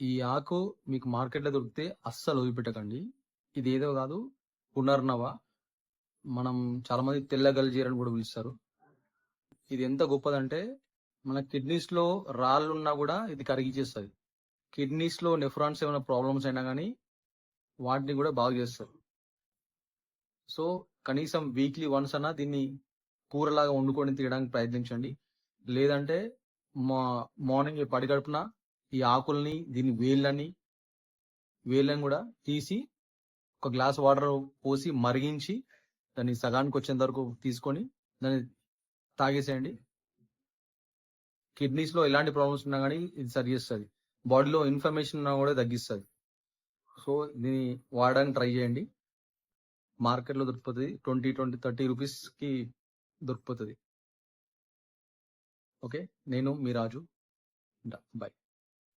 ఈ ఆకు మీకు మార్కెట్లో దొరికితే అస్సలు వదిలిపెట్టకండి. ఇదేదో కాదు, పునర్నవ. మనం చాలా మంది తెల్ల గల్జీర్ అని కూడా పిలుస్తారు. ఇది ఎంత గొప్పదంటే మన కిడ్నీస్ లో రాళ్ళు ఉన్నా కూడా ఇది కరిగిచేస్తుంది. కిడ్నీస్ లో నెఫ్రాన్స్ ఏమైనా ప్రాబ్లమ్స్ అయినా కానీ వాటిని కూడా బాగు చేస్తారు. సో కనీసం వీక్లీ వన్స్ అన్నా దీన్ని కూరలాగా వండుకొని తినడానికి ప్రయత్నించండి. లేదంటే మార్నింగ్ పడిగడుపున ఈ ఆకుల్ని దీని వేళ్ళని కూడా తీసి ఒక గ్లాస్ వాటర్ పోసి మరిగించి దాన్ని సగానికి వచ్చేంత వరకు తీసుకొని దాన్ని తాగేసేయండి. కిడ్నీస్ లో ఎలాంటి ప్రాబ్లమ్స్ ఉన్నా కానీ ఇది సరి చేస్తుంది. బాడీలో ఇన్ఫర్మేషన్ ఉన్నా కూడా తగ్గిస్తుంది. సో దీన్ని వాడడానికి ట్రై చేయండి. మార్కెట్లో దొరికిపోతుంది. 20-30 రూపీస్ కి దొరికిపోతుంది. ఓకే, నేను మీ రాజు. బాయ్.